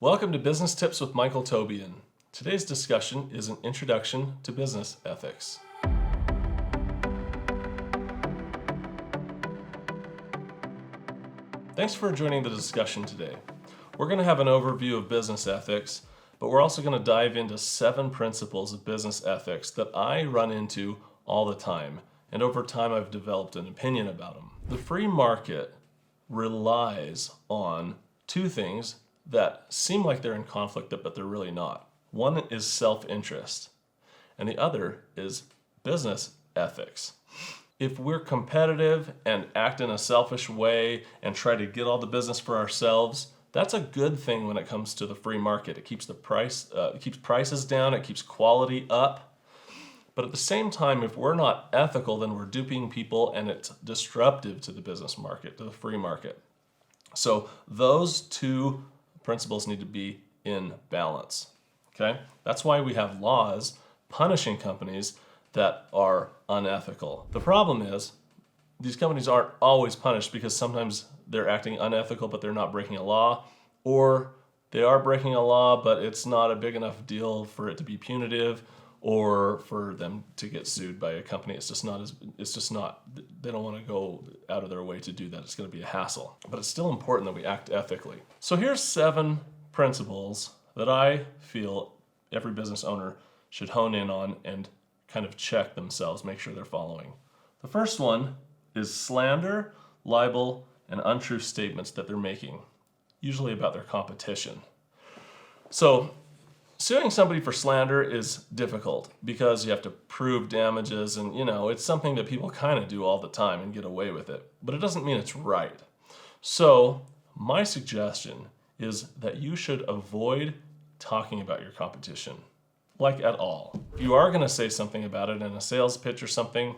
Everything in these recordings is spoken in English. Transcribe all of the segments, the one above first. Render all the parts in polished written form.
Welcome to Business Tips with Michael Tobian. Today's discussion is an introduction to business ethics. Thanks for joining the discussion today. We're going to have an overview of business ethics, but we're also going to dive into 7 principles of business ethics that I run into all the time, and over time I've developed an opinion about them. The free market relies on 2 things that seem like they're in conflict, but they're really not. One is self-interest, and the other is business ethics. If we're competitive and act in a selfish way and try to get all the business for ourselves, that's a good thing when it comes to the free market. It keeps prices down, it keeps quality up. But at the same time, if we're not ethical, then we're duping people and it's disruptive to the business market, to the free market. So those 2 principles need to be in balance, okay? That's why we have laws punishing companies that are unethical. The problem is these companies aren't always punished because sometimes they're acting unethical but they're not breaking a law, or they are breaking a law but it's not a big enough deal for it to be punitive or for them to get sued by a company. They don't want to go out of their way to do that. It's going to be a hassle. But it's still important that we act ethically. So here's 7 principles that I feel every business owner should hone in on and kind of check themselves, make sure they're following. The first one is slander, libel, and untrue statements that they're making, usually about their competition. So suing somebody for slander is difficult because you have to prove damages and, it's something that people kind of do all the time and get away with it. But it doesn't mean it's right. So my suggestion is that you should avoid talking about your competition, like at all. If you are going to say something about it in a sales pitch or something,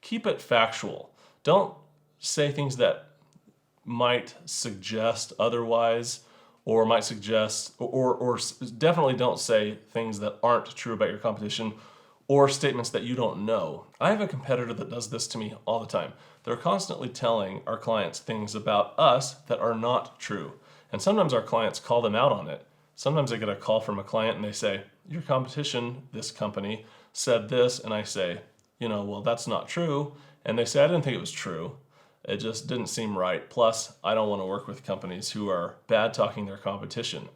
keep it factual. Don't say things that might suggest otherwise, or might suggest, or definitely don't say things that aren't true about your competition or statements that you don't know. I have a competitor that does this to me all the time. They're constantly telling our clients things about us that are not true. And sometimes our clients call them out on it. Sometimes I get a call from a client and they say, your competition, this company, said this, and I say, well, that's not true. And they say, I didn't think it was true. It just didn't seem right. Plus, I don't want to work with companies who are bad talking their competition.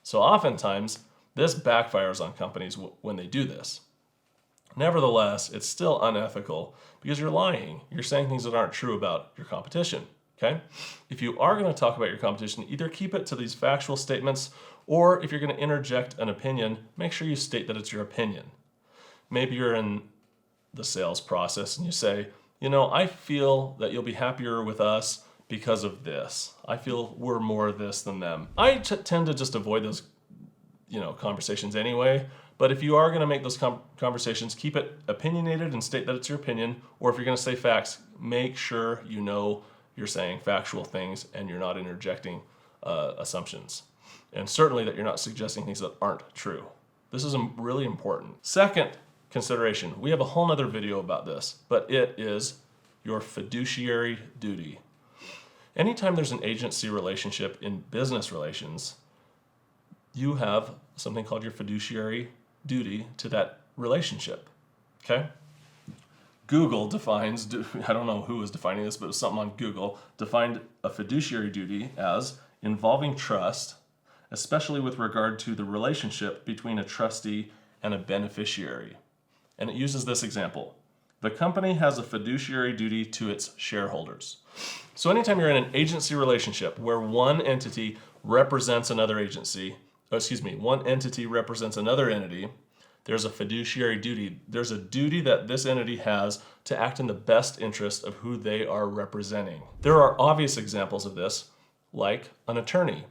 So oftentimes, this backfires on companies when they do this. Nevertheless, it's still unethical because you're lying. You're saying things that aren't true about your competition, okay? If you are going to talk about your competition, either keep it to these factual statements, or if you're going to interject an opinion, make sure you state that it's your opinion. Maybe you're in the sales process and you say, I feel that you'll be happier with us because of this. I feel we're more this than them. I tend to just avoid those, conversations anyway. But if you are going to make those conversations, keep it opinionated and state that it's your opinion. Or if you're going to say facts, make sure you're saying factual things and you're not interjecting assumptions. And certainly that you're not suggesting things that aren't true. This is really important. Second consideration. We have a whole nother video about this, but it is your fiduciary duty. Anytime there's an agency relationship in business relations, you have something called your fiduciary duty to that relationship, okay? Google defines, I don't know who was defining this, but it was something on Google, defined a fiduciary duty as involving trust, especially with regard to the relationship between a trustee and a beneficiary. And it uses this example. The company has a fiduciary duty to its shareholders. So anytime you're in an agency relationship where one entity represents another one entity represents another entity, there's a fiduciary duty. There's a duty that this entity has to act in the best interest of who they are representing. There are obvious examples of this, like an attorney.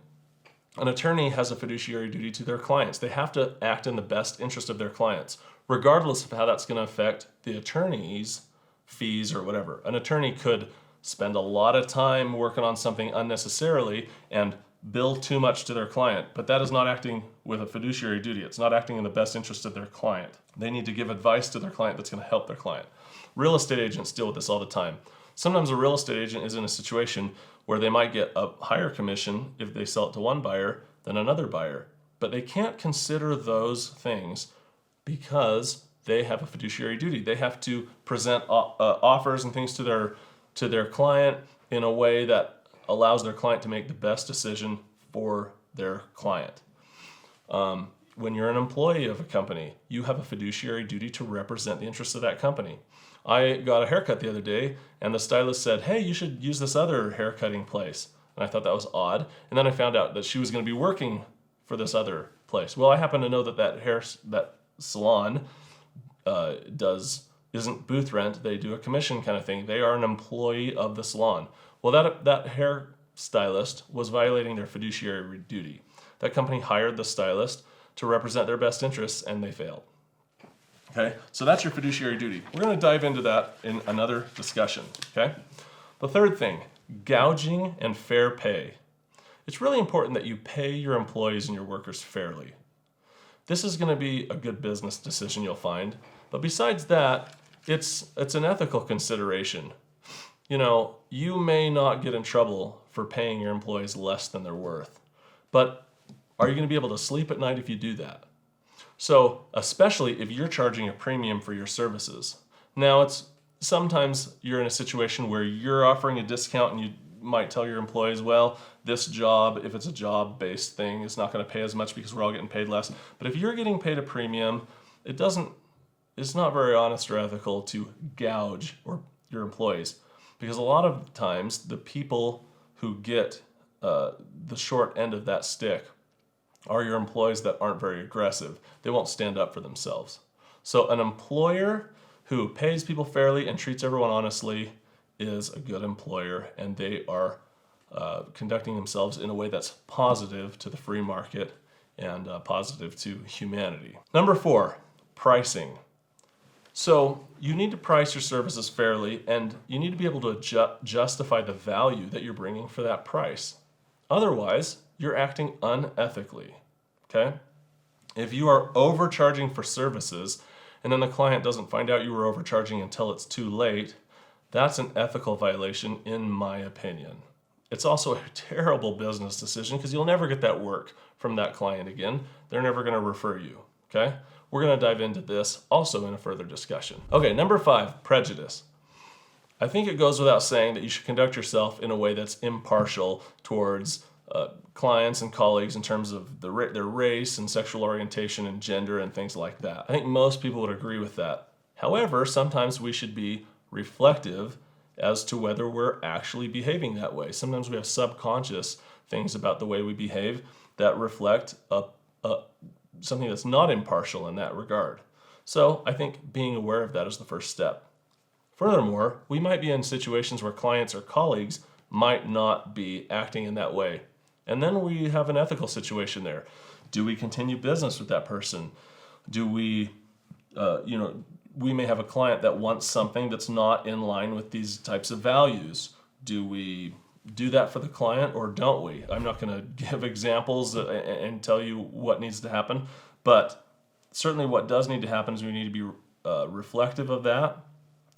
An attorney has a fiduciary duty to their clients. They have to act in the best interest of their clients, regardless of how that's going to affect the attorney's fees or whatever. An attorney could spend a lot of time working on something unnecessarily and bill too much to their client, but that is not acting with a fiduciary duty. It's not acting in the best interest of their client. They need to give advice to their client that's going to help their client. Real estate agents deal with this all the time. Sometimes a real estate agent is in a situation where they might get a higher commission if they sell it to one buyer than another buyer. But they can't consider those things because they have a fiduciary duty. They have to present offers and things to their client in a way that allows their client to make the best decision for their client. When you're an employee of a company, you have a fiduciary duty to represent the interests of that company. I got a haircut the other day, and the stylist said, "Hey, you should use this other haircutting place." And I thought that was odd. And then I found out that she was going to be working for this other place. Well, I happen to know that salon isn't booth rent. They do a commission kind of thing. They are an employee of the salon. Well, that hair stylist was violating their fiduciary duty. That company hired the stylist to represent their best interests, and they failed. Okay, so that's your fiduciary duty. We're going to dive into that in another discussion. Okay, the third thing, gouging and fair pay. It's really important that you pay your employees and your workers fairly. This is going to be a good business decision, you'll find. But besides that, it's an ethical consideration. You may not get in trouble for paying your employees less than they're worth. But are you going to be able to sleep at night if you do that? So, especially if you're charging a premium for your services. Now, sometimes you're in a situation where you're offering a discount and you might tell your employees, well, this job, if it's a job-based thing, is not going to pay as much because we're all getting paid less. But if you're getting paid a premium, it's not very honest or ethical to gouge your employees, because a lot of times the people who get the short end of that stick are your employees that aren't very aggressive. They won't stand up for themselves. So an employer who pays people fairly and treats everyone honestly is a good employer, and they are conducting themselves in a way that's positive to the free market and positive to humanity. Number 4, pricing. So you need to price your services fairly, and you need to be able to justify the value that you're bringing for that price. Otherwise, you're acting unethically, okay? If you are overcharging for services and then the client doesn't find out you were overcharging until it's too late, that's an ethical violation in my opinion. It's also a terrible business decision because you'll never get that work from that client again. They're never going to refer you, okay? We're going to dive into this also in a further discussion. Okay, number 5, prejudice. I think it goes without saying that you should conduct yourself in a way that's impartial towards clients and colleagues in terms of their race and sexual orientation and gender and things like that. I think most people would agree with that. However, sometimes we should be reflective as to whether we're actually behaving that way. Sometimes we have subconscious things about the way we behave that reflect something that's not impartial in that regard. So I think being aware of that is the first step. Furthermore, we might be in situations where clients or colleagues might not be acting in that way. And then we have an ethical situation there. Do we continue business with that person? Do we, we may have a client that wants something that's not in line with these types of values. Do we do that for the client or don't we? I'm not going to give examples and tell you what needs to happen, but certainly what does need to happen is we need to be reflective of that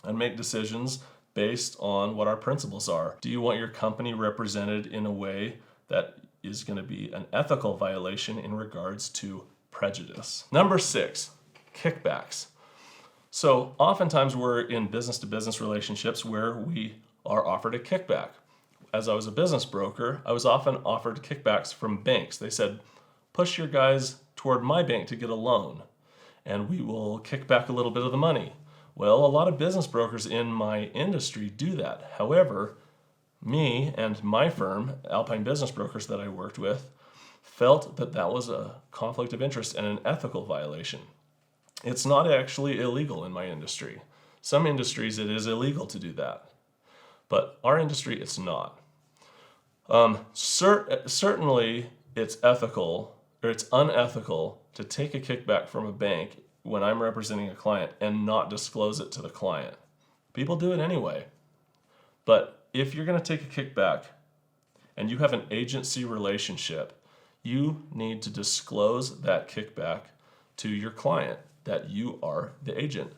and make decisions based on what our principles are. Do you want your company represented in a way that is going to be an ethical violation in regards to prejudice? Number 6, kickbacks. So oftentimes we're in business-to-business relationships where we are offered a kickback. As I was a business broker, I was often offered kickbacks from banks. They said, push your guys toward my bank to get a loan, and we will kick back a little bit of the money. Well, a lot of business brokers in my industry do that. However, me and my firm, Alpine Business Brokers that I worked with, felt that that was a conflict of interest and an ethical violation. It's not actually illegal in my industry. Some industries it is illegal to do that, but our industry it's not. Certainly it's ethical, or it's unethical to take a kickback from a bank when I'm representing a client and not disclose it to the client. People do it anyway. But if you're going to take a kickback and you have an agency relationship, you need to disclose that kickback to your client that you are the agent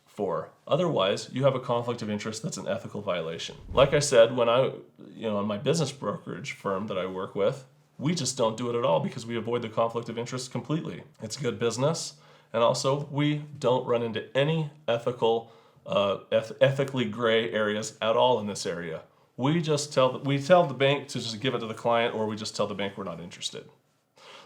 for. Otherwise, you have a conflict of interest that's an ethical violation. Like I said, when in my business brokerage firm that I work with, We just don't do it at all because we avoid the conflict of interest completely. It's good business. And also, we don't run into any ethically gray areas at all in this area. We tell the bank to just give it to the client, or we just tell the bank we're not interested.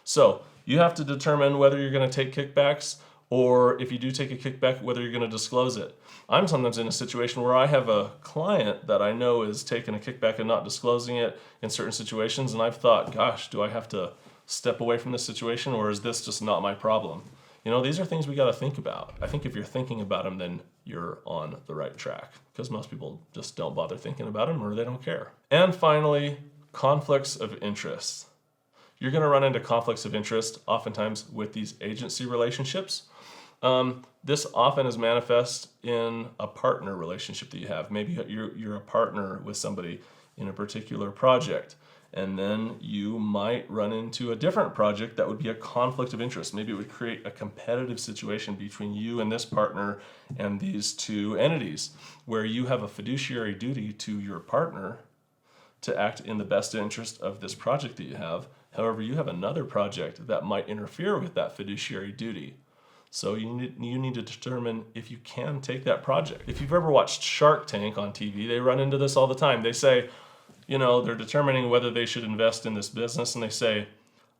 So you have to determine whether you're going to take kickbacks, or if you do take a kickback, whether you're going to disclose it. I'm sometimes in a situation where I have a client that I know is taking a kickback and not disclosing it in certain situations, and I've thought, gosh, do I have to step away from this situation, or is this just not my problem? You know, these are things we got to think about. I think if you're thinking about them, then you're on the right track, because most people just don't bother thinking about them, or they don't care. And finally, conflicts of interest. You're going to run into conflicts of interest oftentimes with these agency relationships. This often is manifest in a partner relationship that you have. Maybe you're a partner with somebody in a particular project, and then you might run into a different project that would be a conflict of interest. Maybe it would create a competitive situation between you and this partner and these two entities, where you have a fiduciary duty to your partner to act in the best interest of this project that you have. However, you have another project that might interfere with that fiduciary duty. So you need to determine if you can take that project. If you've ever watched Shark Tank on TV, they run into this all the time. They say, you know, they're determining whether they should invest in this business, and they say,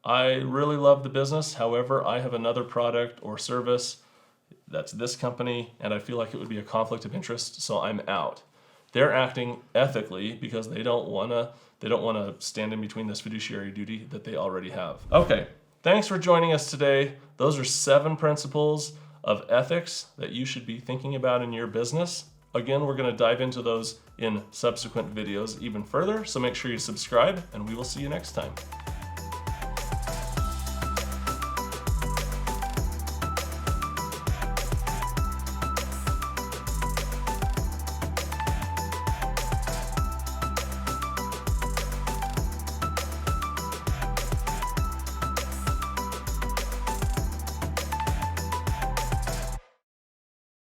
I really love the business, however, I have another product or service that's this company, and I feel like it would be a conflict of interest, so I'm out. They're acting ethically because they don't want to stand in between this fiduciary duty that they already have. Okay, thanks for joining us today. Those are 7 principles of ethics that you should be thinking about in your business. Again, we're going to dive into those in subsequent videos even further, so make sure you subscribe, and we will see you next time.